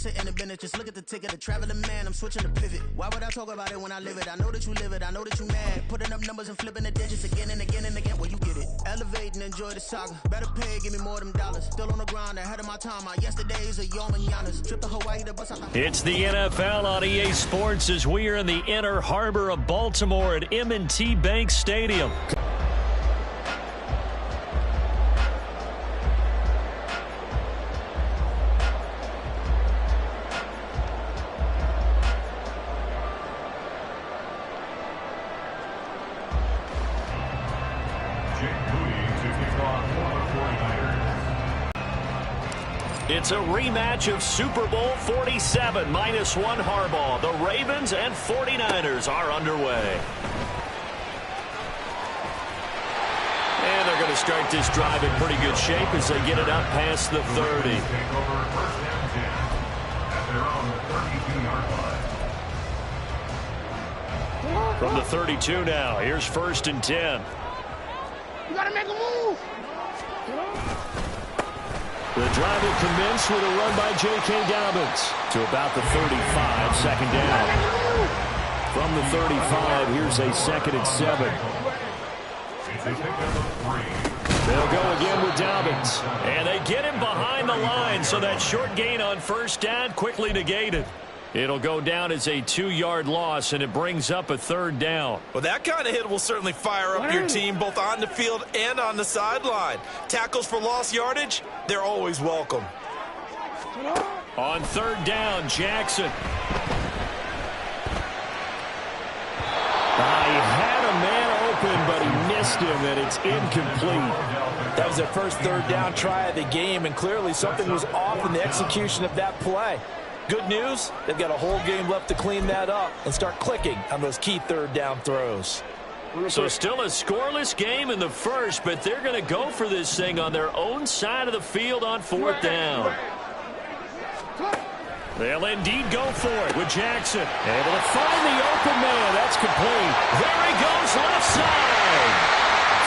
sit in the business, just look at the ticket. A traveling man, I'm switching the pivot. Why would I talk about it when I live it? I know that you live it, I know that you mad. Putting up numbers and flipping the digits again and again and again. Well, you get it. Elevate and enjoy the saga. Better pay, give me more than dollars. Still on the grind, ahead of my time. My yesterdays are Yo Mananas. Trip to Hawaii to bust out the... It's the NFL on EA Sports as we are in the inner harbor of Baltimore at M&T Bank Stadium. It's a rematch of Super Bowl 47, -1 Harbaugh. The Ravens and 49ers are underway. And they're going to start this drive in pretty good shape as they get it up past the 30. From the 32 now, here's 1st and 10. You got to make a move. The drive will commence with a run by J.K. Dobbins to about the 35, 2nd down. From the 35, here's a 2nd and 7. They'll go again with Dobbins. And they get him behind the line, so that short gain on 1st down quickly negated. It'll go down as a 2-yard loss, and it brings up a 3rd down. Well, that kind of hit will certainly fire up your team both on the field and on the sideline. Tackles for lost yardage, they're always welcome. On 3rd down, Jackson. He had a man open, but he missed him, and it's incomplete. That was their first 3rd down try of the game, and clearly something was off in the execution of that play. Good news, they've got a whole game left to clean that up and start clicking on those key 3rd down throws. So still a scoreless game in the first, but they're going to go for this thing on their own side of the field on 4th down. They'll indeed go for it with Jackson. Able to find the open man. That's complete. There he goes, left side.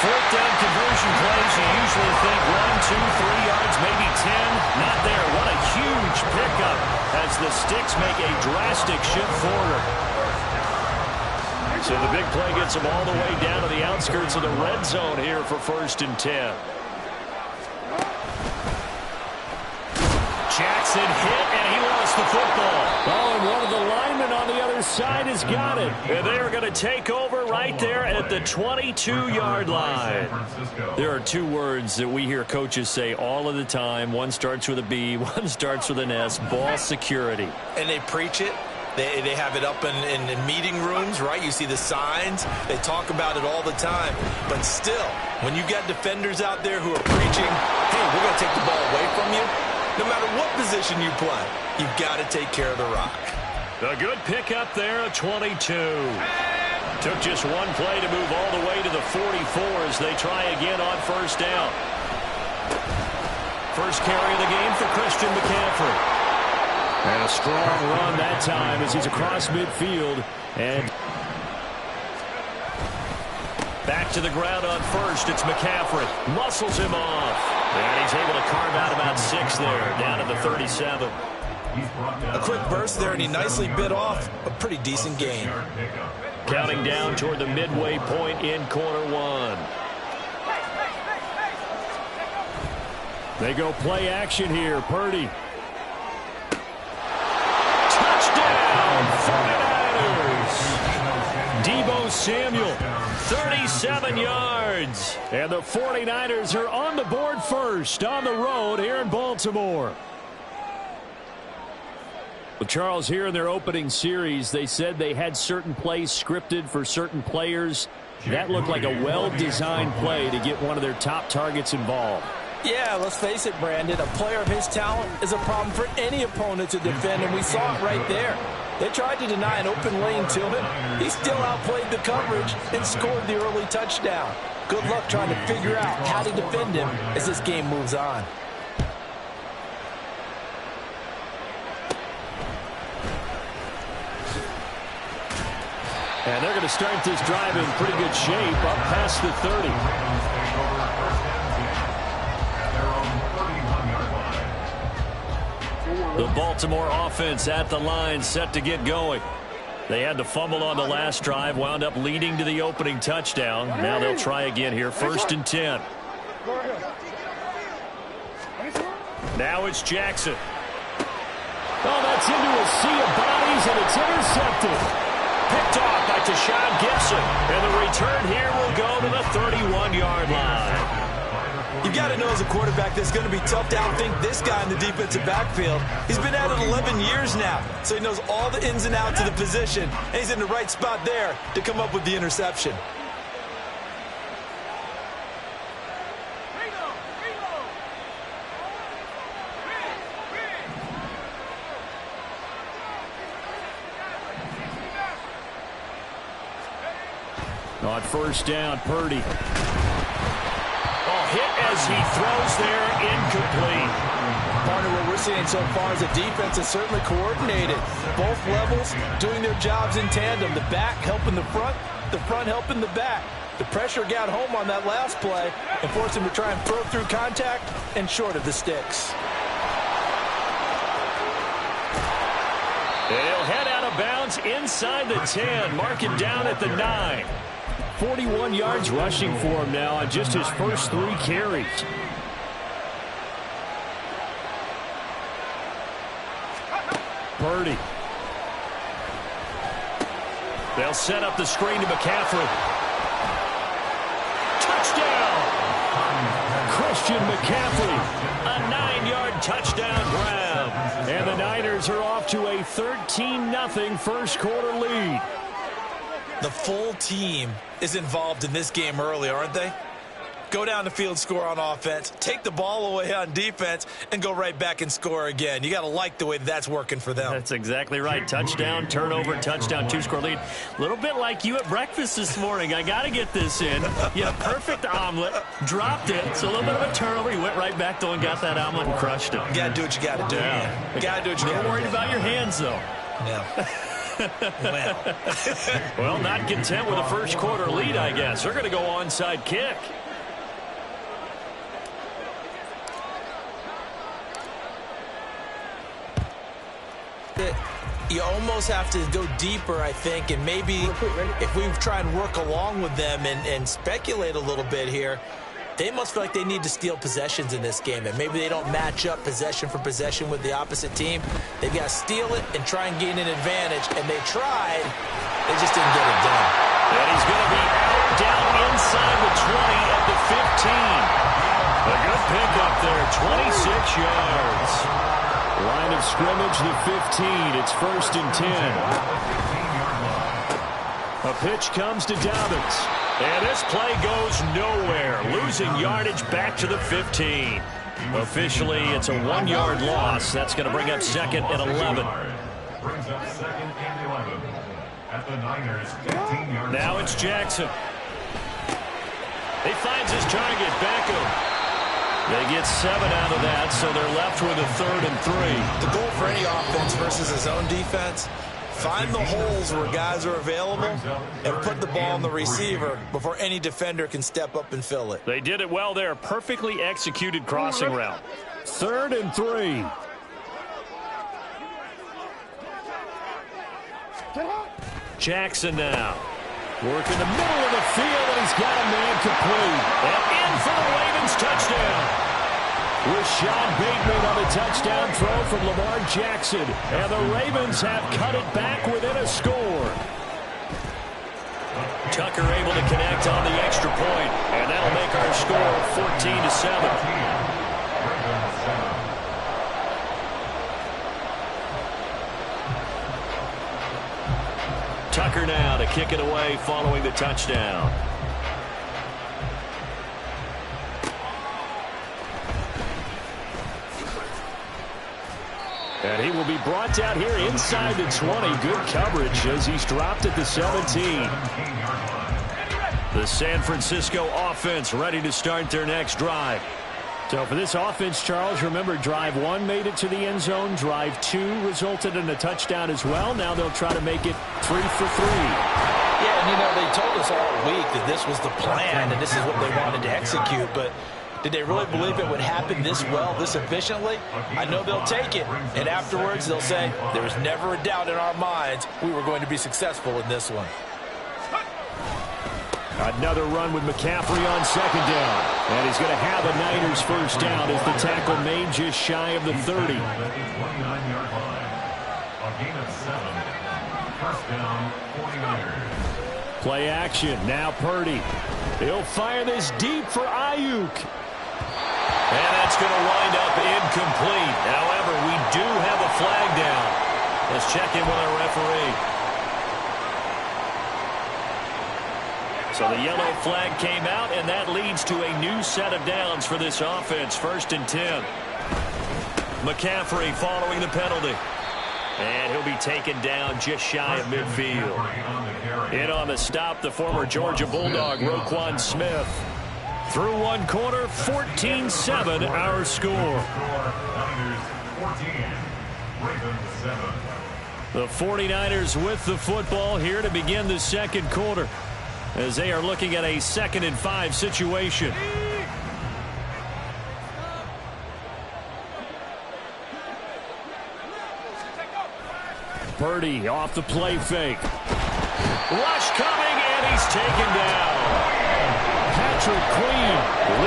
4th down conversion plays, you usually think 1, 2, 3 yards, maybe 10. Not there. What a huge pickup as the Sticks make a drastic shift forward. So the big play gets them all the way down to the outskirts of the red zone here for 1st and 10. Jackson hit, and he lost the football. Oh, and one of the linemen on the other side has got it. And they are going to take over right there at the 22-yard line. There are 2 words that we hear coaches say all of the time. One starts with a B, one starts with an S, ball security. And they preach it. They have it up in meeting rooms, right? You see the signs. They talk about it all the time. But still, when you got defenders out there who are preaching, hey, we're going to take the ball away from you, no matter what position you play, you've got to take care of the rock. A good pickup there at 22. Took just one play to move all the way to the 44 as they try again on 1st down. First carry of the game for Christian McCaffrey. And a strong run that time as he's across midfield. And back to the ground on 1st. It's McCaffrey. Muscles him off. And he's able to carve out about 6 there, down to the 37. A quick burst there, and he nicely bit off a pretty decent gain. Counting down toward the midway point in quarter 1. They go play action here. Purdy. Touchdown, 49ers. Deebo Samuel, 37 yards. And the 49ers are on the board first on the road here in Baltimore. Well, Charles, here in their opening series, they said they had certain plays scripted for certain players. That looked like a well-designed play to get one of their top targets involved. Yeah, let's face it, Brandon. A player of his talent is a problem for any opponent to defend, and we saw it right there. They tried to deny an open lane to him. He still outplayed the coverage and scored the early touchdown. Good luck trying to figure out how to defend him as this game moves on. And they're going to start this drive in pretty good shape up past the 30. The Baltimore offense at the line, set to get going. They had the fumble on the last drive, wound up leading to the opening touchdown. Now they'll try again here, 1st and 10. Now it's Jackson. Oh, that's into a sea of bodies, and it's intercepted. Picked off by Tashaun Gibson, and the return here will go to the 31-yard line. You've got to know as a quarterback that it's going to be tough to outthink this guy in the defensive backfield. He's been at it 11 years now, so he knows all the ins and outs of the position, and he's in the right spot there to come up with the interception. On 1st down, Purdy. Hit as he throws there, incomplete. Partner, what we're seeing so far is the defense is certainly coordinated. Both levels doing their jobs in tandem. The back helping the front helping the back. The pressure got home on that last play and forced him to try and throw through contact and short of the sticks. He'll head out of bounds inside the 10. Mark him down at the 9. 41 yards rushing for him now on just his first 3 carries. Purdy. They'll set up the screen to McCaffrey. Touchdown! Christian McCaffrey. A 9-yard touchdown grab. And the Niners are off to a 13-0 first quarter lead. The full team is involved in this game early, aren't they? Go down the field, score on offense, take the ball away on defense, and go right back and score again. You got to like the way that's working for them. That's exactly right. Touchdown, turnover, touchdown, 2-score lead. A little bit like you at breakfast this morning. I got to get this in. You had a perfect omelet, dropped it. It's a little bit of a turnover. You went right back, though, and got that omelet and crushed it. You got to do what you got to do. Yeah. You got to do what you got to do. Not worried about your hands, though. Yeah. Well, not content with the first quarter lead, I guess. They're going to go onside kick. You almost have to go deeper, I think, and maybe if we try and work along with them and speculate a little bit here, they must feel like they need to steal possessions in this game, and maybe they don't match up possession for possession with the opposite team. They've got to steal it and try and gain an advantage, and they tried. They just didn't get it done. And he's going to be out down inside the 20 at the 15. A good pickup there, 26 yards. Line of scrimmage, the 15. It's 1st and 10. A pitch comes to Dobbins. And this play goes nowhere. Losing yardage back to the 15. Officially, it's a 1-yard loss. That's going to bring up 2nd and 11. Now it's Jackson. He finds his target, Beckham. They get 7 out of that, so they're left with a 3rd and 3. The goal for any offense versus his own defense, find the holes where guys are available and put the ball on the receiver before any defender can step up and fill it. They did it well there. Perfectly executed crossing route. 3rd and 3. Jackson now. Work in the middle of the field, and he's got a man complete. And in for the Ravens touchdown. Rashad Bateman on the touchdown throw from Lamar Jackson. And the Ravens have cut it back within a score. Tucker able to connect on the extra point. And that'll make our score 14-7. Tucker now to kick it away following the touchdown. And he will be brought down here inside the 20. Good coverage as he's dropped at the 17. The San Francisco offense ready to start their next drive. So for this offense, Charles, remember, drive 1 made it to the end zone. Drive 2 resulted in a touchdown as well. Now they'll try to make it 3 for 3. Yeah, and you know, they told us all week that this was the plan and this is what they wanted to execute, but Did they really believe it would happen this well, this efficiently? I know they'll take it, and afterwards they'll say, there was never a doubt in our minds we were going to be successful in this one. Another run with McCaffrey on second down. And he's going to have a Niners first down as the tackle made just shy of the 30. Play action. Now Purdy. He'll fire this deep for Ayuk. And that's going to wind up incomplete. However, we do have a flag down. Let's check in with our referee. So the yellow flag came out, and that leads to a new set of downs for this offense. 1st and 10. McCaffrey following the penalty. And he'll be taken down just shy of midfield. In on the stop, the former Georgia Bulldog, Roquan Smith. Through one quarter, 14-7 our score. The 49ers with the football here to begin the second quarter, as they are looking at a 2nd and 5 situation. Purdy off the play fake. Rush coming, and he's taken down. Patrick Queen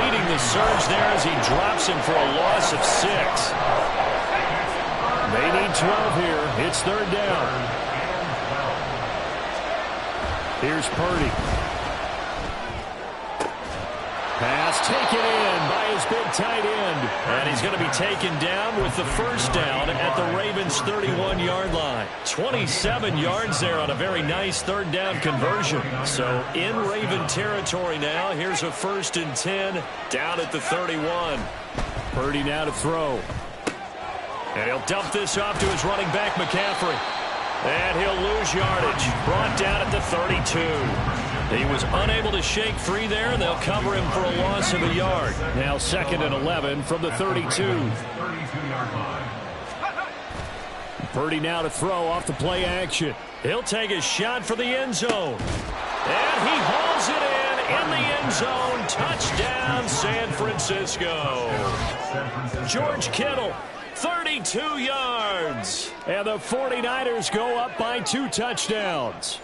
leading the surge there as he drops him for a loss of 6. They need 12 here. It's 3rd down. Here's Purdy. Pass taken in by his big tight end. And he's going to be taken down with the first down at the Ravens' 31-yard line. 27 yards there on a very nice 3rd down conversion. So in Raven territory now. Here's a 1st and 10 down at the 31. Purdy now to throw. And he'll dump this off to his running back, McCaffrey. And he'll lose yardage. Brought down at the 32. He was unable to shake free there, and they'll cover him for a loss of a yard. Now 2nd and 11 from the 32. Purdy now to throw off the play action. He'll take a shot for the end zone. And he hauls it in the end zone. Touchdown, San Francisco. George Kittle, 32 yards. And the 49ers go up by 2 touchdowns.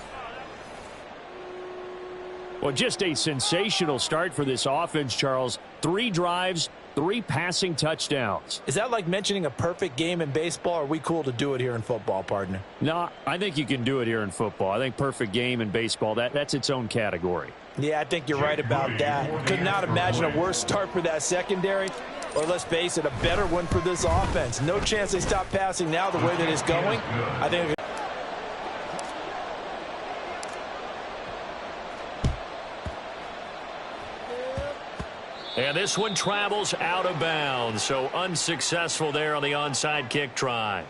Well, just a sensational start for this offense, Charles. 3 drives, 3 passing touchdowns. Is that like mentioning a perfect game in baseball, or are we cool to do it here in football, partner? No, I think you can do it here in football. I think perfect game in baseball, that's its own category. Yeah, I think you're right about that. Could not imagine a worse start for that secondary, or let's face it, a better one for this offense. No chance they stop passing now the way that it's going. I think. And this one travels out of bounds, so unsuccessful there on the onside kick try.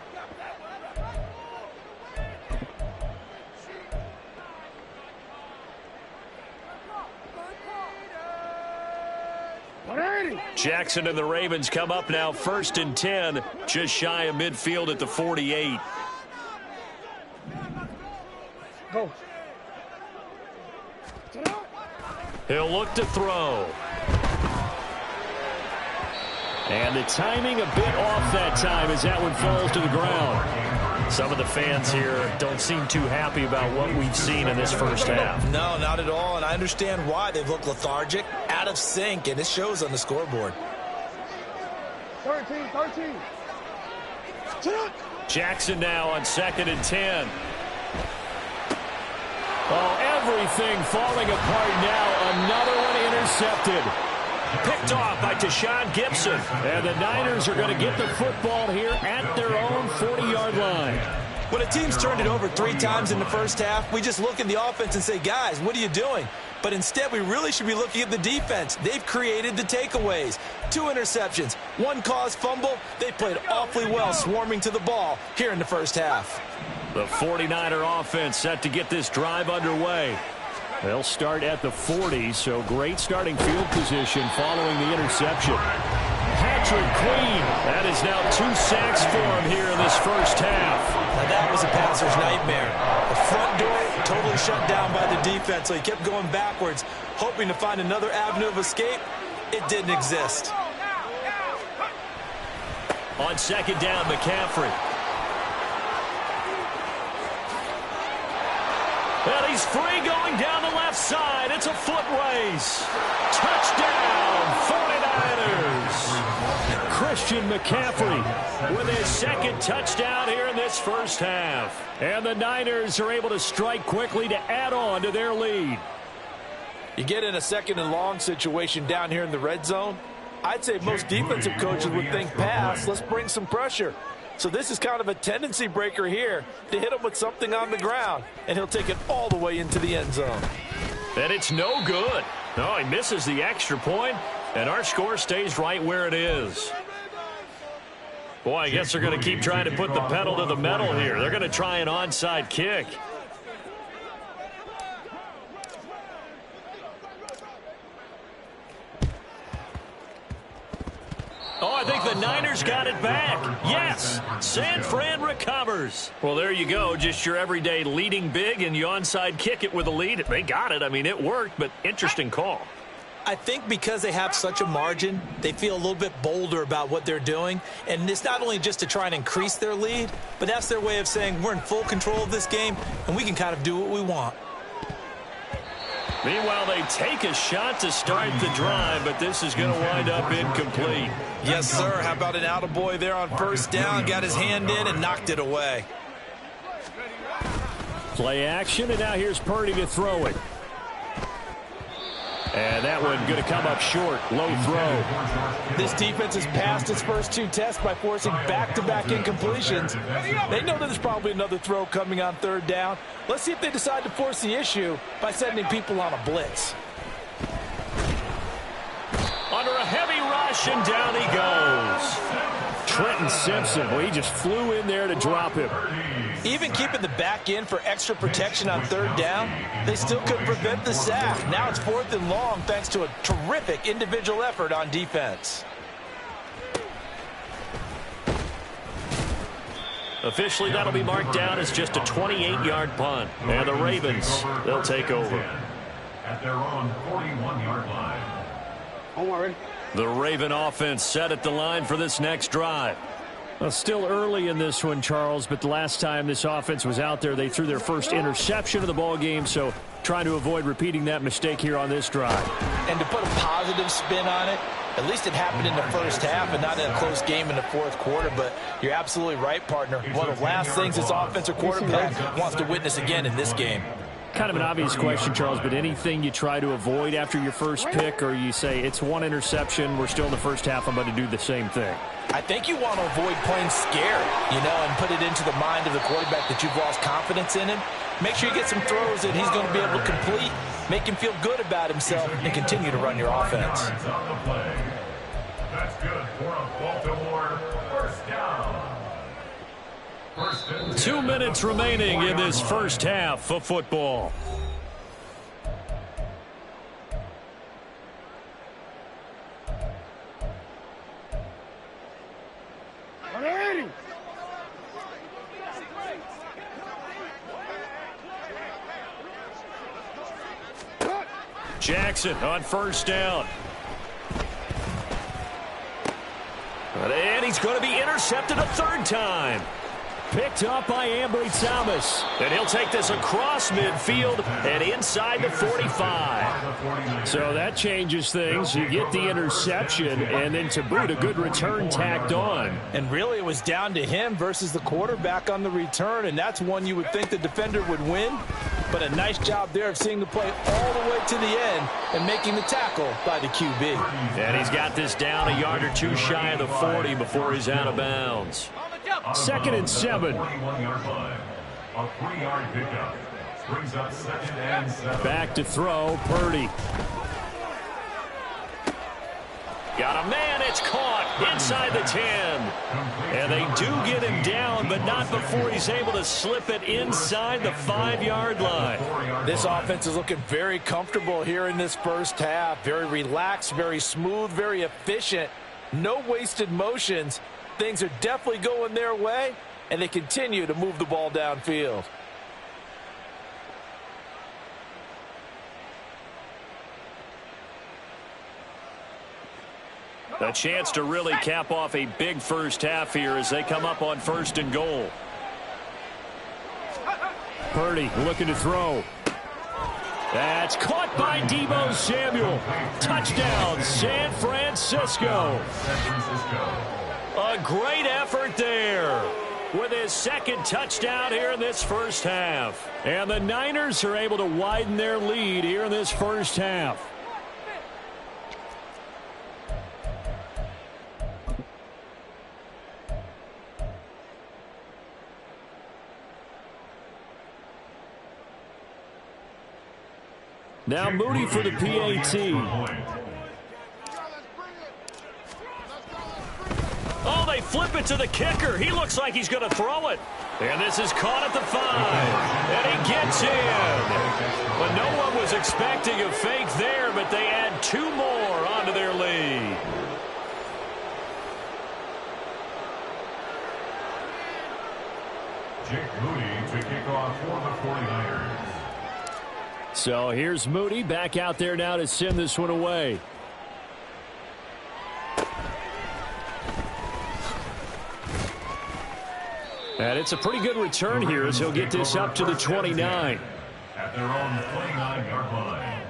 Jackson and the Ravens come up now 1st and 10, just shy of midfield at the 48. Go. He'll look to throw. And the timing a bit off that time as that one falls to the ground. Some of the fans here don't seem too happy about what we've seen in this first half. No, not at all, and I understand why. They've looked lethargic, out of sync, and it shows on the scoreboard. 13. Jackson now on 2nd and 10. Oh, everything falling apart now. Another one intercepted. Picked off by Tashawn Gibson. And the Niners are going to get the football here at their own 40-yard line. When a team's turned it over 3 times in the first half, we just look at the offense and say, guys, what are you doing? But instead, we really should be looking at the defense. They've created the takeaways. 2 interceptions, 1 caused fumble. They played awfully well swarming to the ball here in the first half. The 49er offense set to get this drive underway. They'll start at the 40, so great starting field position following the interception. Patrick Queen, that is now 2 sacks for him here in this first half. Now that was a passer's nightmare. The front door totally shut down by the defense, so he kept going backwards, hoping to find another avenue of escape. it didn't exist. On second down, McCaffrey. And he's free going down the left side. It's a foot race. Touchdown, 49ers. Christian McCaffrey with his second touchdown here in this first half. And the Niners are able to strike quickly to add on to their lead. You get in a second and long situation down here in the red zone. I'd say most defensive coaches would think pass. Let's bring some pressure. So this is kind of a tendency breaker here to hit him with something on the ground, and he'll take it all the way into the end zone. And it's no good. No, he misses the extra point, and our score stays right where it is. Boy, I guess they're going to keep trying to put the pedal to the metal here. They're going to try an onside kick. Oh, I think the Niners got it back. Yes, San Fran recovers. Well, there you go. Just your everyday leading big, and you onside kick it with a lead. They got it. I mean, it worked, but interesting call. I think because they have such a margin, they feel a little bit bolder about what they're doing. And it's not only just to try and increase their lead, but that's their way of saying we're in full control of this game, and we can kind of do what we want. Meanwhile, they take a shot to start the drive, but this is going to wind up incomplete. Yes, sir. How about an attaboy there on first down? Got his hand in and knocked it away. Play action, and now here's Purdy to throw it. And that one going to come up short. Low throw. This defense has passed its first two tests by forcing back-to-back incompletions. They know that there's probably another throw coming on third down. Let's see if they decide to force the issue by sending people on a blitz. Under a heavy rush, and down he goes. Trenton Simpson, well, he just flew in there to drop him. Even keeping the back in for extra protection on third down, they still couldn't prevent the sack. Now it's 4th and long thanks to a terrific individual effort on defense. Officially, that'll be marked down as just a 28-yard punt. And the Ravens, they'll take over. At their own 41-yard line. Already. The Raven offense set at the line for this next drive. Well, still early in this one, Charles, but the last time this offense was out there, they threw their first interception of the ball game, so trying to avoid repeating that mistake here on this drive. And to put a positive spin on it, at least it happened in the first half and not in a close game in the fourth quarter, but you're absolutely right, partner. One of the last things this offensive quarterback wants to witness again in this game. Kind of an obvious question, Charles, but anything you try to avoid after your first pick, or you say it's one interception, we're still in the first half, I'm going to do the same thing? I think you want to avoid playing scared, and put it into the mind of the quarterback that you've lost confidence in him. Make sure you get some throws that he's going to be able to complete, make him feel good about himself, and continue to run your offense. That's good for a Baltimore first down. 2 minutes remaining in this first half of football. Jackson on first down. And he's going to be intercepted a third time. Picked up by Ambry Thomas. And he'll take this across midfield and inside the 45. So that changes things. You get the interception, and then to boot, a good return tacked on. And really, it was down to him versus the quarterback on the return, and that's one you would think the defender would win. But a nice job there of seeing the play all the way to the end and making the tackle by the QB. And he's got this down a yard or two shy of the 40 before he's out of bounds. 2nd and 7. A 3-yard pickup brings up 2nd and 7. Back to throw, Purdy. Got a man, it's caught inside the 10. And they do get him down, but not before he's able to slip it inside the 5-yard line. This offense is looking very comfortable here in this first half. Very relaxed, very smooth, very efficient. No wasted motions. Things are definitely going their way, and they continue to move the ball downfield. A chance to really cap off a big first half here as they come up on 1st and goal. Purdy looking to throw. That's caught by Deebo Samuel. Touchdown, San Francisco. A great effort there with his 2nd touchdown here in this first half. And the Niners are able to widen their lead here in this first half. Now Moody for the PAT. Oh, they flip it to the kicker. He looks like he's going to throw it. And this is caught at the 5. And he gets in. But no one was expecting a fake there, but they add 2 more onto their lead. Jake Moody to kick off for the 49ers. So here's Moody back out there now to send this one away. And it's a pretty good return here as he'll get this up to the 29. At their own 29-yard line.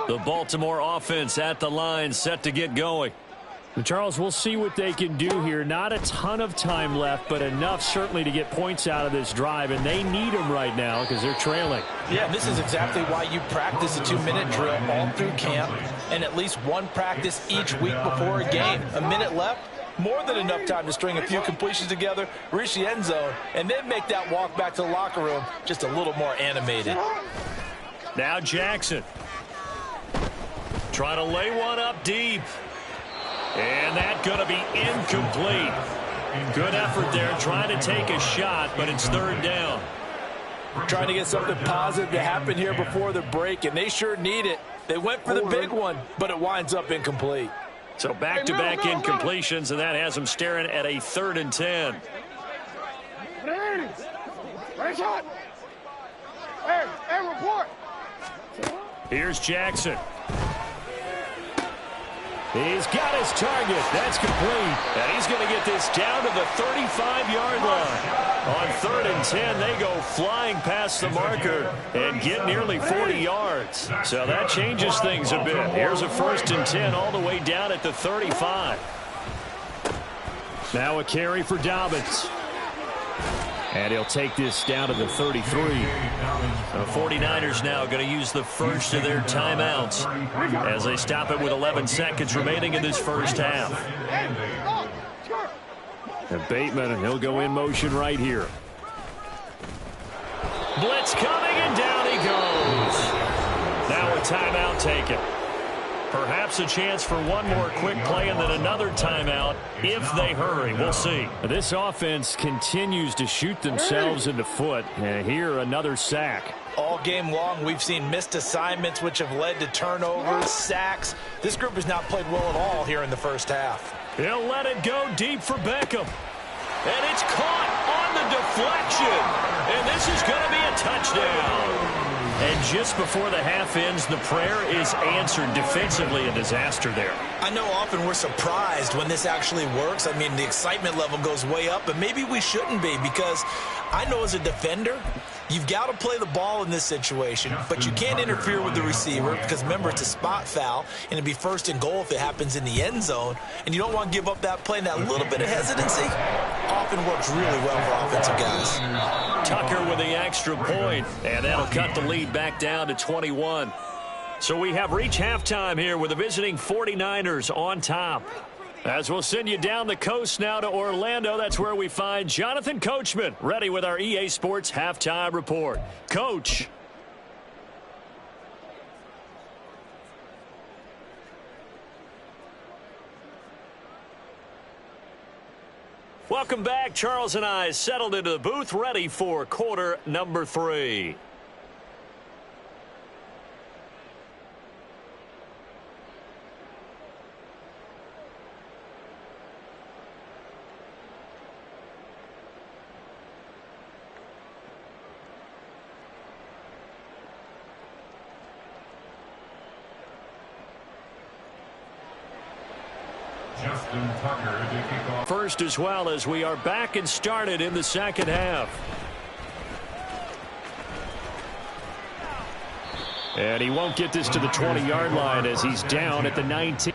The Baltimore offense at the line set to get going. And Charles, we'll see what they can do here. Not a ton of time left, but enough certainly to get points out of this drive, and they need them right now because they're trailing. Yeah, this is exactly why you practice a 2-minute drill all through camp and at least one practice each week before a game. A minute left, more than enough time to string a few completions together, reach the end zone, and then make that walk back to the locker room just a little more animated. Now Jackson. Trying to lay one up deep. And that's going to be incomplete. Good effort there trying to take a shot, but it's 3rd down. Trying to get something positive to happen here before the break, and they sure need it. They went for the big one, but it winds up incomplete. So back-to-back incompletions, and that has them staring at a 3rd and 10. Hey, report. Here's Jackson. He's got his target. That's complete. And he's going to get this down to the 35-yard line. On 3rd and 10, they go flying past the marker and get nearly 40 yards. So that changes things a bit. Here's a 1st and 10 all the way down at the 35. Now a carry for Dobbins. And he'll take this down to the 33. The 49ers now going to use the first of their timeouts as they stop it with 11 seconds remaining in this first half. And Bateman, he'll go in motion right here. Blitz coming, and down he goes. Now a timeout taken. Perhaps a chance for one more quick play and then another timeout if they hurry. We'll see. This offense continues to shoot themselves in the foot. And here, another sack. All game long, we've seen missed assignments, which have led to turnovers, sacks. This group has not played well at all here in the first half. He'll let it go deep for Beckham. And it's caught on the deflection. And this is going to be a touchdown. And just before the half ends, the prayer is answered. Defensively, a disaster there. I know often we're surprised when this actually works. I mean, the excitement level goes way up, but maybe we shouldn't be, because I know as a defender, you've got to play the ball in this situation, but you can't interfere with the receiver because, remember, it's a spot foul, and it'd be 1st and goal if it happens in the end zone, and you don't want to give up that play, and that little bit of hesitancy often works really well for offensive guys. Tucker with the extra point, and that'll cut the lead back down to 21. So we have reached halftime here with the visiting 49ers on top. As we'll send you down the coast now to Orlando, that's where we find Jonathan Coachman, ready with our EA Sports Halftime Report. Coach. Welcome back. Charles and I settled into the booth, ready for quarter number 3. Justin Tucker to kick off. First as well as we are back and started in the second half. And he won't get this to the 20-yard line as he's down at the 19.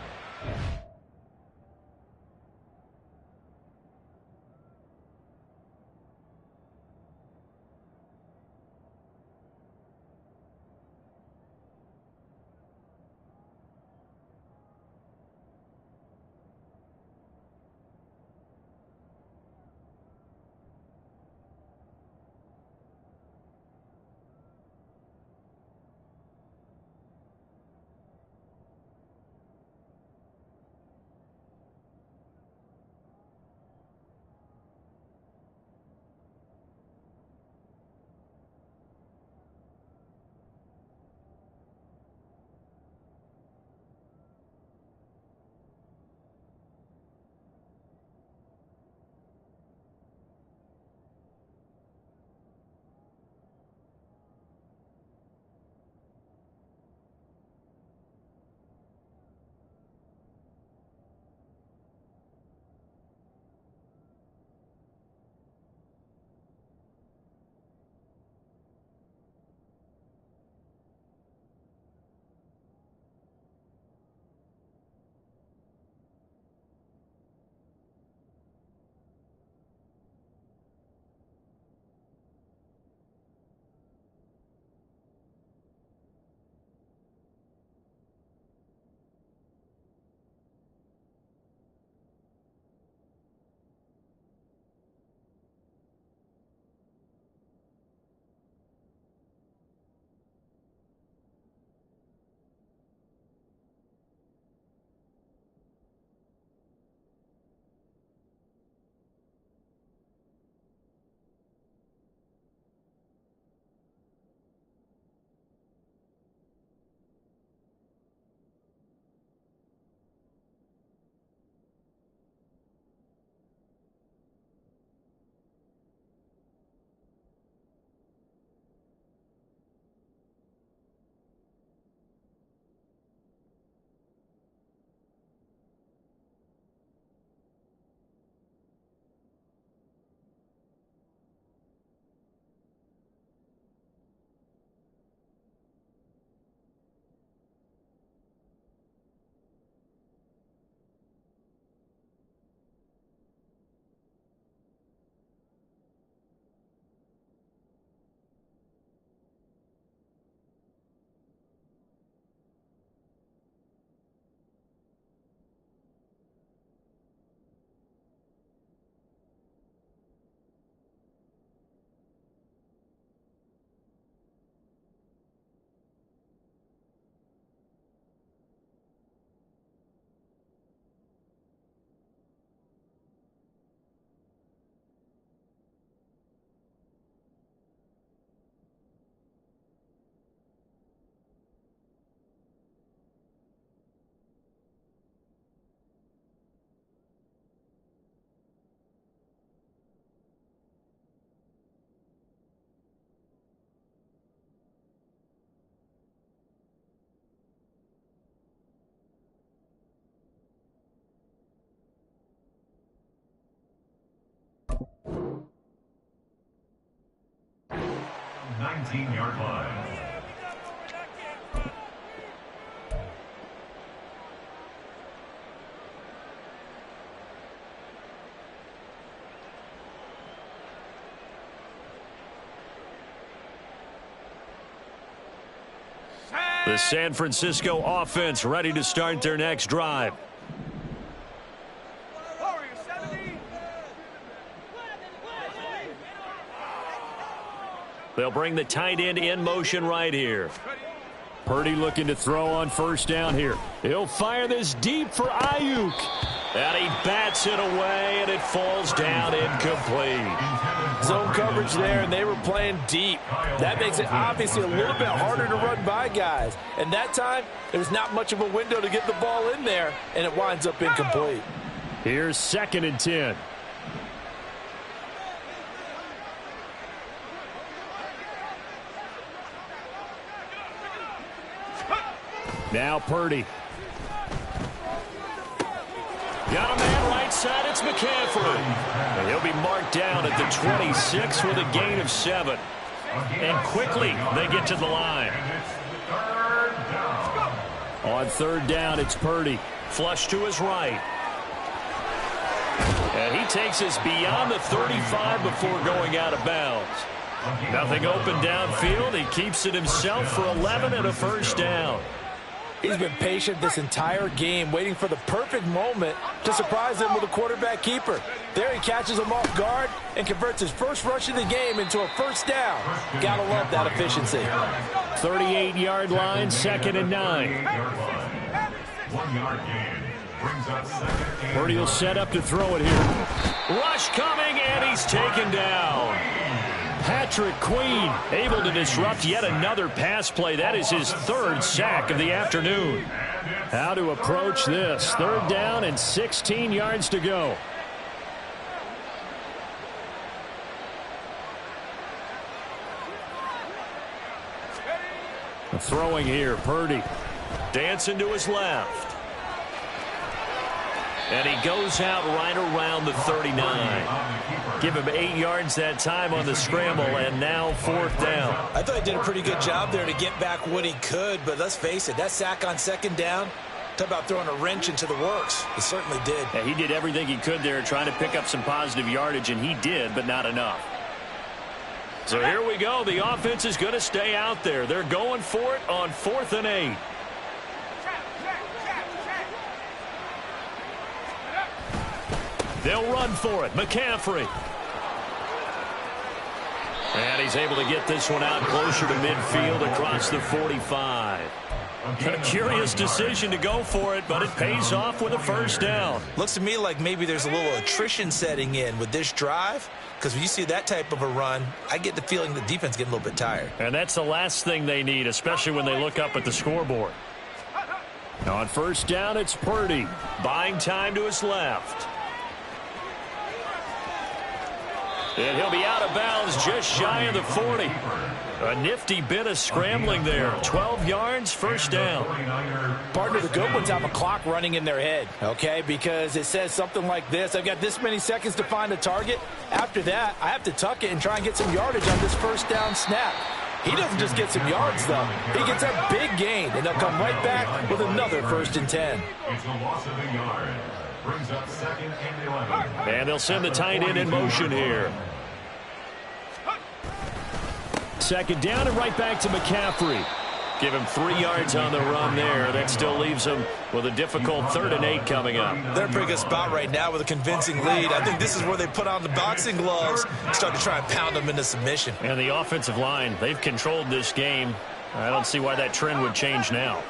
Yard line. The San Francisco offense ready to start their next drive. They'll bring the tight end in motion right here. Purdy looking to throw on first down here. He'll fire this deep for Ayuk. And he bats it away, and it falls down incomplete. Zone coverage there, and they were playing deep. That makes it obviously a little bit harder to run by guys. And that time, there was not much of a window to get the ball in there, and it winds up incomplete. Here's 2nd and 10. Now Purdy. Got a man right side. It's McCaffrey. And he'll be marked down at the 26 with a gain of 7. And quickly they get to the line. On third down, it's Purdy. Flush to his right. And he takes us beyond the 35 before going out of bounds. Nothing open downfield. He keeps it himself for 11 and a first down. He's been patient this entire game, waiting for the perfect moment to surprise him with a quarterback keeper. There he catches him off guard and converts his first rush of the game into a first down. Gotta love that efficiency. 38-yard line, 2nd and 9. 1 yard gain. Brings up 2nd. Purdy will set up to throw it here. Rush coming, and he's taken down. Patrick Queen able to disrupt yet another pass play. That is his 3rd sack of the afternoon. How to approach this. 3rd down and 16 yards to go. Throwing here, Purdy. Dancing to his left. And he goes out right around the 39. Give him 8 yards that time on the scramble, and now 4th down. I thought he did a pretty good job there to get back what he could, but let's face it, that sack on 2nd down, talk about throwing a wrench into the works. He certainly did. Yeah, he did everything he could there trying to pick up some positive yardage, and he did, but not enough. So here we go. The offense is going to stay out there. They're going for it on 4th and 8. They'll run for it. McCaffrey. And he's able to get this one out closer to midfield across the 45. A curious decision to go for it, but it pays off with a first down. Looks to me like maybe there's a little attrition setting in with this drive, because when you see that type of a run, I get the feeling the defense getting a little bit tired. And that's the last thing they need, especially when they look up at the scoreboard. On first down, it's Purdy. Buying time to his left. And he'll be out of bounds just shy of the 40. A nifty bit of scrambling there. 12 yards, first down. Partner, the good ones have a clock running in their head, okay? Because it says something like this. I've got this many seconds to find a target. After that, I have to tuck it and try and get some yardage on this first down snap. He doesn't just get some yards, though. He gets a big gain, and they'll come right back with another 1st and 10. It's a loss of a yard. Brings up 2nd and 11. And they'll send the tight end in motion here. 2nd down and right back to McCaffrey. Give him 3 yards on the run there. That still leaves him with a difficult 3rd and 8 coming up. They're in a pretty good spot right now with a convincing lead. I think this is where they put on the boxing gloves and start to try and pound them into submission. And the offensive line, they've controlled this game. I don't see why that trend would change now.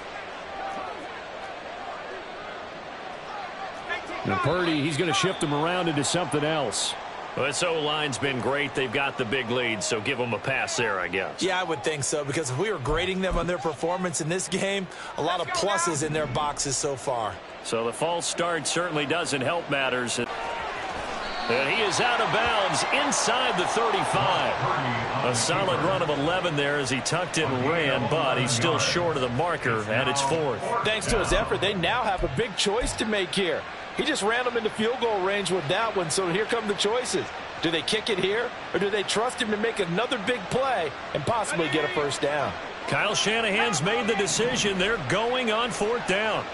Now Purdy, he's going to shift them around into something else. Well, this O-line's been great. They've got the big lead, so give them a pass there, I guess. Yeah, I would think so, because if we were grading them on their performance in this game, a lot of pluses in their boxes so far. So the false start certainly doesn't help matters. And he is out of bounds inside the 35. A solid run of 11 there as he tucked it and ran, but he's still short of the marker, and it's 4th. Thanks to his effort, they now have a big choice to make here. He just ran them into field goal range with that one, so here come the choices. Do they kick it here, or do they trust him to make another big play and possibly get a first down? Kyle Shanahan's made the decision. They're going on 4th down.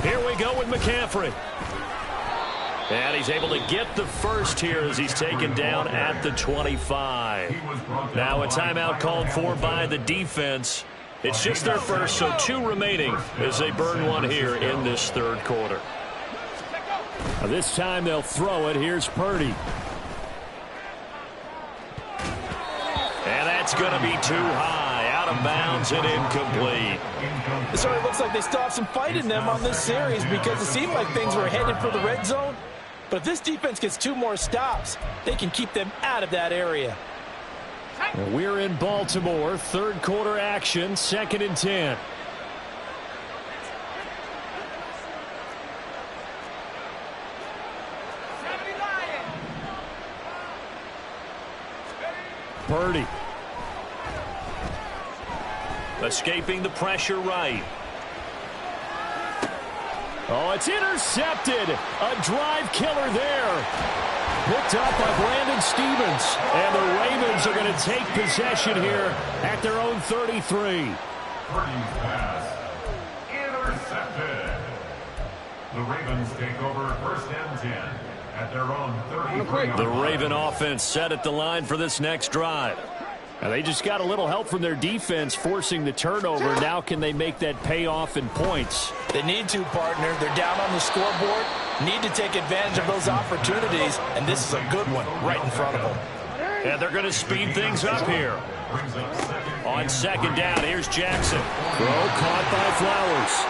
Here we go with McCaffrey. And he's able to get the first here as he's taken down at the 25. Now a timeout called for by the defense. It's just their first, so 2 remaining as they burn one here in this 3rd quarter. Now this time they'll throw it. Here's Purdy. And that's going to be too high. Out of bounds and incomplete. It certainly looks like they still have some fight in them on this series, because it seemed like things were headed for the red zone. But if this defense gets 2 more stops, they can keep them out of that area. We're in Baltimore. 3rd quarter action. 2nd and 10. Purdy. Escaping the pressure right. Oh, it's intercepted. A drive killer there. Picked up by Brandon Stephens. And the Ravens are going to take possession here at their own 33. Pass intercepted. The Ravens take over first and 10 at their own 33. The Raven offense set at the line for this next drive. Now they just got a little help from their defense forcing the turnover. Now can they make that pay off in points? They need to, partner. They're down on the scoreboard. Need to take advantage of those opportunities, and this is a good one right in front of them. And they're going to speed things up here. On second down, here's Jackson. Throw caught by Flowers.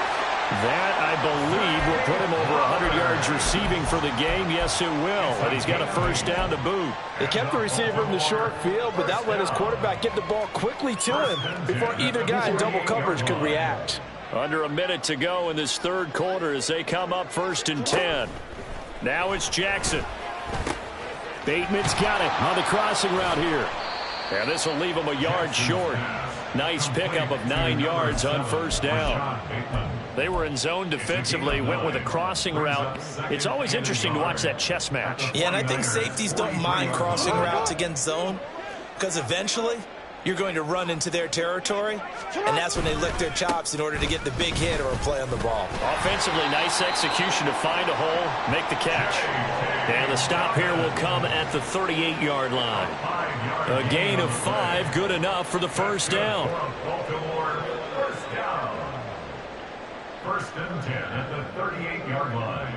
That, I believe, will put him over 100 yards receiving for the game. Yes, it will. And he's got a first down to boot. They kept the receiver in the short field, but that let his quarterback get the ball quickly to him before either guy in double coverage could react. Under a minute to go in this third quarter as they come up first and 10. Now it's Jackson. Bateman's got it on the crossing route here. And this will leave him a yard short. Nice pickup of 9 yards on first down. They were in zone defensively, went with a crossing route. It's always interesting to watch that chess match. Yeah, and I think safeties don't mind crossing routes against zone because eventually you're going to run into their territory, and that's when they lick their chops in order to get the big hit or a play on the ball. Offensively, nice execution to find a hole, make the catch. And the stop here will come at the 38-yard line. A gain of 5, good enough for the first down. First and 10 at the 38-yard line.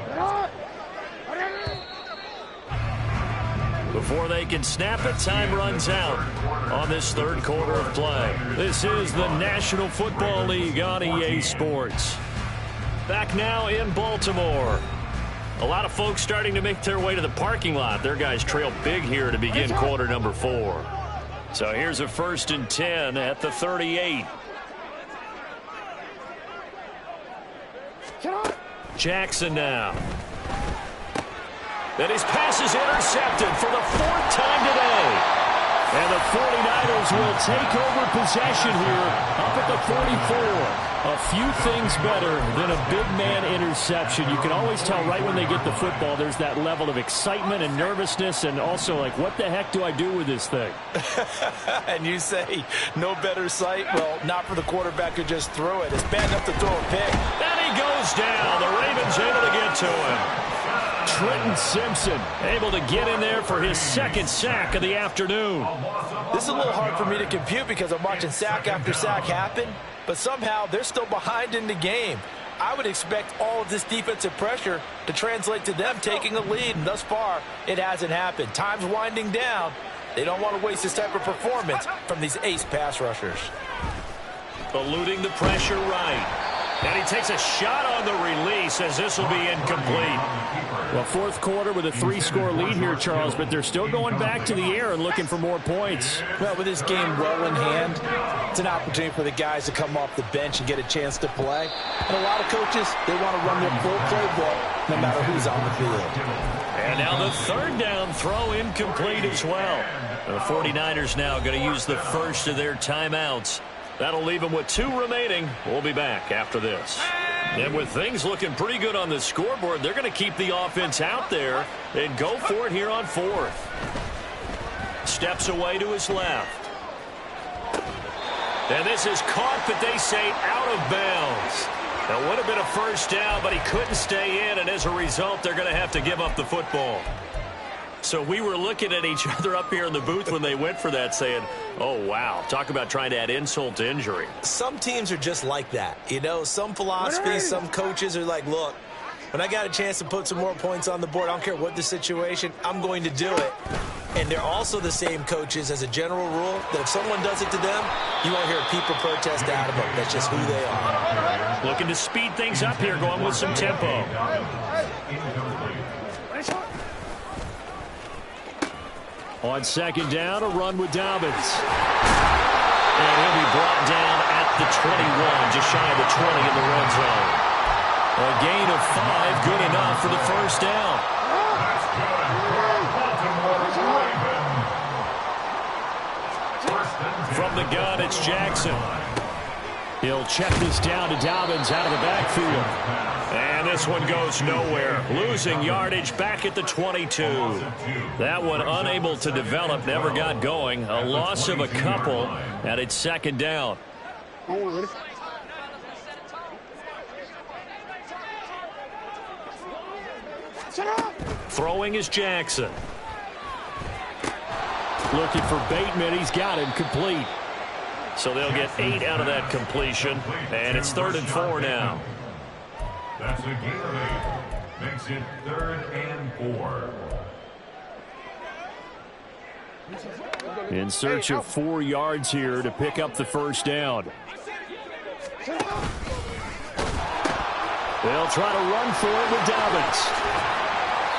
Before they can snap it, time runs out on this third quarter of play. This is the National Football League on EA Sports. Back now in Baltimore. A lot of folks starting to make their way to the parking lot. Their guys trail big here to begin quarter number 4. So here's a first and 10 at the 38. Jackson now. And his pass is intercepted for the 4th time today. And the 49ers will take over possession here up at the 44. A few things better than a big man interception. You can always tell right when they get the football, there's that level of excitement and nervousness and also like, what the heck do I do with this thing? And you say, no better sight? Well, not for the quarterback who just threw it. It's bad enough to throw a pick. And he goes down. The Ravens able to get to him. Trenton Simpson able to get in there for his 2nd sack of the afternoon. This is a little hard for me to compute because I'm watching sack after sack happen, but somehow they're still behind in the game. I would expect all of this defensive pressure to translate to them taking a lead, and thus far, it hasn't happened. Time's winding down. They don't want to waste this type of performance from these ace pass rushers. Eluding the pressure right. And he takes a shot on the release as this will be incomplete. Well, fourth quarter with a 3-score lead here, Charles, but they're still going back to the air and looking for more points. Well, with this game well in hand, it's an opportunity for the guys to come off the bench and get a chance to play. And a lot of coaches, they want to run their full playbook no matter who's on the field. And now the 3rd down throw incomplete as well. The 49ers now going to use the first of their timeouts. That'll leave them with 2 remaining. We'll be back after this. And with things looking pretty good on the scoreboard, they're going to keep the offense out there and go for it here on 4th. Steps away to his left. And this is caught, but they say out of bounds. That would have been a first down, but he couldn't stay in, and as a result, they're going to have to give up the football. So we were looking at each other up here in the booth when they went for that saying, oh, wow, talk about trying to add insult to injury. Some teams are just like that. You know, some philosophies, some coaches are like, look, when I got a chance to put some more points on the board, I don't care what the situation, I'm going to do it. And they're also the same coaches as a general rule that if someone does it to them, you won't hear a peep or protest out of them. That's just who they are. Looking to speed things up here, going with some tempo. On second down, a run with Dobbins. And he'll be brought down at the 21, just shy of the 20 in the red zone. A gain of 5, good enough for the first down. From the gun, it's Jackson. He'll check this down to Dobbins out of the backfield. And this one goes nowhere. Losing yardage back at the 22. That one unable to develop, never got going. A loss of a couple, and it's second down. Throwing is Jackson. Looking for Bateman. He's got him complete. So they'll get 8 out of that completion. And it's 3rd and 4 now. That's a gain of 8. Makes it 3rd and 4. In search of 4 yards here to pick up the first down. They'll try to run for it with Dobbins.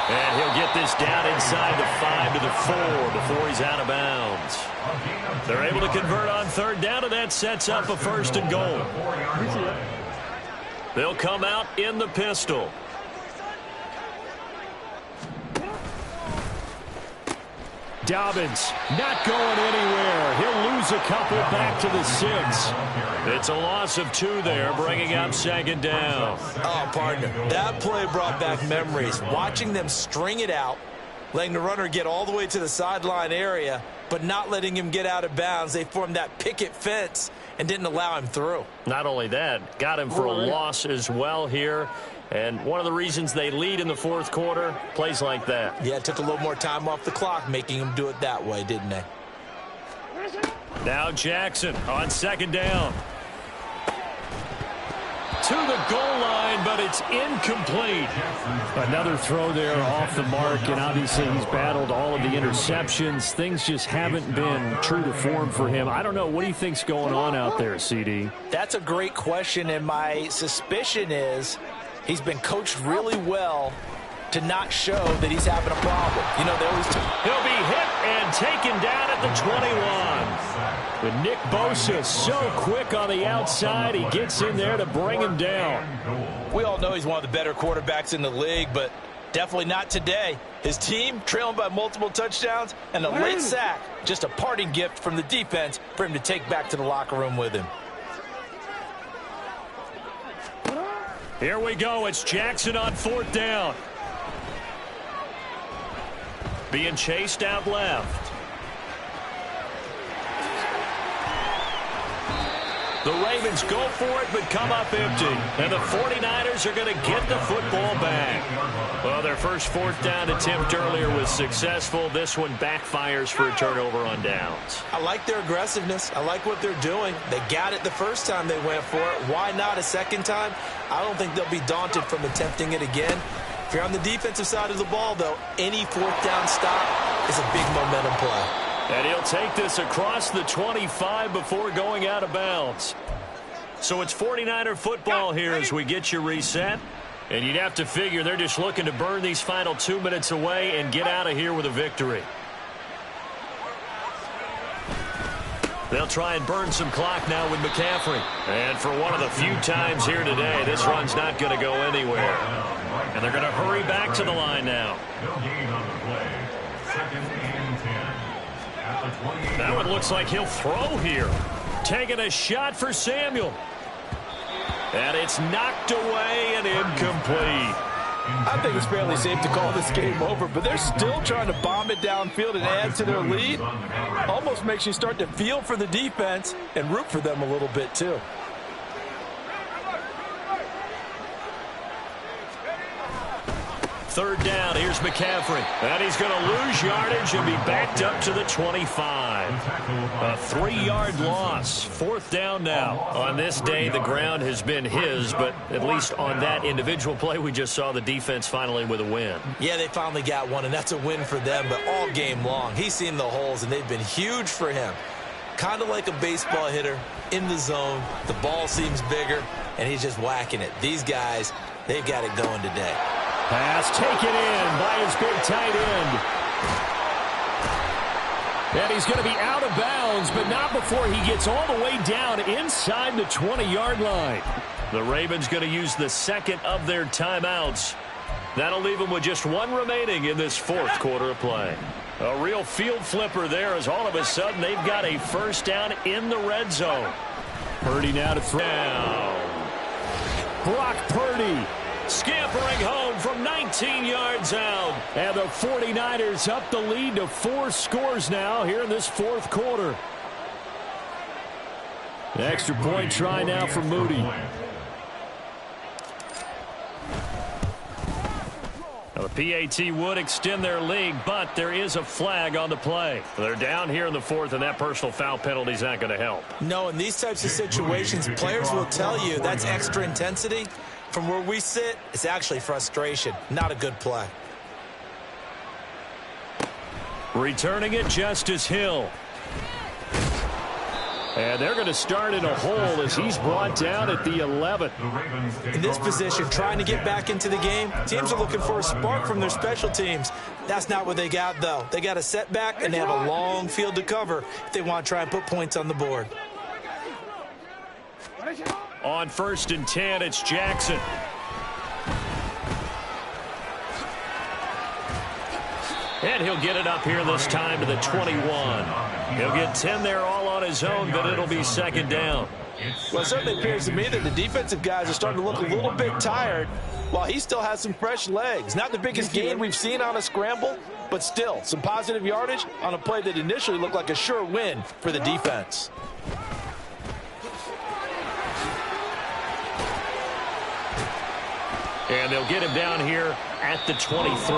And he'll get this down inside the 5 to the 4 before he's out of bounds. They're able to convert on 3rd down, and that sets up a 1st and goal. They'll come out in the pistol. Dobbins not going anywhere. He'll lose a couple back to the 6. It's a loss of 2 there, bringing up 2nd down. Oh, partner, that play brought back memories. Watching them string it out, letting the runner get all the way to the sideline area, but not letting him get out of bounds. They formed that picket fence and didn't allow him through. Not only that, got him for a loss as well here. And one of the reasons they lead in the 4th quarter, plays like that. Yeah, it took a little more time off the clock, making him do it that way, didn't they? Now Jackson on 2nd down. To the goal line, but it's incomplete. Another throw there off the mark, and obviously he's battled all of the interceptions. Things just haven't been true to form for him. I don't know. What do you think's going on out there, CD? That's a great question, and my suspicion is he's been coached really well to not show that he's having a problem. You know, they always... He'll be hit and taken down at the 21. But Nick Bosa so quick on the outside, he gets in there to bring him down. We all know he's one of the better quarterbacks in the league, but definitely not today. His team trailing by multiple touchdowns, and a late sack, just a parting gift from the defense for him to take back to the locker room with him. Here we go. It's Jackson on 4th down. Being chased out left. The Ravens go for it, but come up empty. And the 49ers are going to get the football back. Well, their first 4th down attempt earlier was successful. This one backfires for a turnover on downs. I like their aggressiveness. I like what they're doing. They got it the first time they went for it. Why not a second time? I don't think they'll be daunted from attempting it again. If you're on the defensive side of the ball, though, any 4th down stop is a big momentum play. And he'll take this across the 25 before going out of bounds. So it's 49er football here as we get you reset. And you'd have to figure they're just looking to burn these final 2 minutes away and get out of here with a victory. They'll try and burn some clock now with McCaffrey. And for one of the few times here today, this run's not going to go anywhere. And they're going to hurry back to the line now. That one looks like he'll throw here. Taking a shot for Samuel. And it's knocked away and incomplete. I think it's fairly safe to call this game over, but they're still trying to bomb it downfield and add to their lead. Almost makes you start to feel for the defense and root for them a little bit, too. Third down, here's McCaffrey. And he's going to lose yardage and be backed up to the 25. A 3-yard loss. 4th down now. On this day, the ground has been his, but at least on that individual play, we just saw the defense finally with a win. Yeah, they finally got one, and that's a win for them, but all game long, he's seen the holes, and they've been huge for him. Kind of like a baseball hitter in the zone. The ball seems bigger, and he's just whacking it. These guys, they've got it going today. Pass taken in by his big tight end. And he's going to be out of bounds, but not before he gets all the way down inside the 20-yard line. The Ravens going to use the second of their timeouts. That'll leave them with just one remaining in this 4th quarter of play. A real field flipper there as all of a sudden they've got a first down in the red zone. Purdy now to throw. Brock Purdy scampering home from 19 yards out. And the 49ers up the lead to 4 scores now here in this fourth quarter. The extra point try now for Moody. Now the PAT would extend their lead, but there is a flag on the play. They're down here in the fourth, and that personal foul penalty is not going to help. No, in these types of situations, players will tell you that's extra intensity. From where we sit, it's actually frustration. Not a good play. Returning it, Justice Hill. And they're going to start in a hole as he's brought down at the 11. In this position, trying to get back into the game, teams are looking for a spark from their special teams. That's not what they got, though. They got a setback, and they have a long field to cover if they want to try and put points on the board. On 1st and 10, it's Jackson. And he'll get it up here this time to the 21. He'll get 10 there all on his own, but it'll be second down. Well, it certainly appears to me that the defensive guys are starting to look a little bit tired while he still has some fresh legs. Not the biggest gain we've seen on a scramble, but still some positive yardage on a play that initially looked like a sure win for the defense. And they'll get him down here at the 23.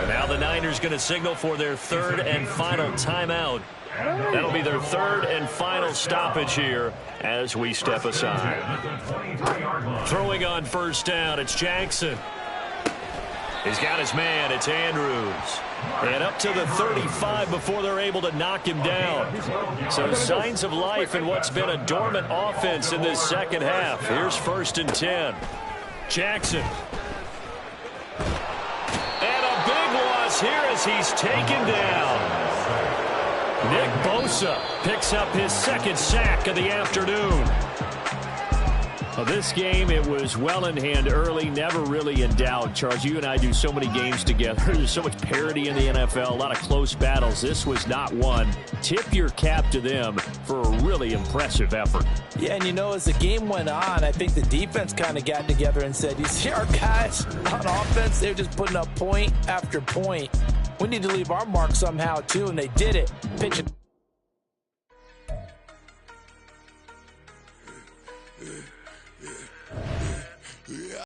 Now the Niners going to signal for their third and final timeout. That'll be their third and final stoppage here as we step aside. Throwing on 1st down, it's Jackson. He's got his man, it's Andrews. And up to the 35 before they're able to knock him down. So signs of life in what's been a dormant offense in this second half. Here's 1st and 10. Jackson. And a big loss here as he's taken down. Nick Bosa picks up his 2nd sack of the afternoon. Well, this game, it was well in hand early, never really in doubt. Charles, you and I do so many games together. There's so much parity in the NFL, a lot of close battles. This was not one. Tip your cap to them for a really impressive effort. Yeah, and you know, as the game went on, I think the defense kind of got together and said, you see our guys on offense, they're just putting up point after point. We need to leave our mark somehow, too, and they did it. Pitching.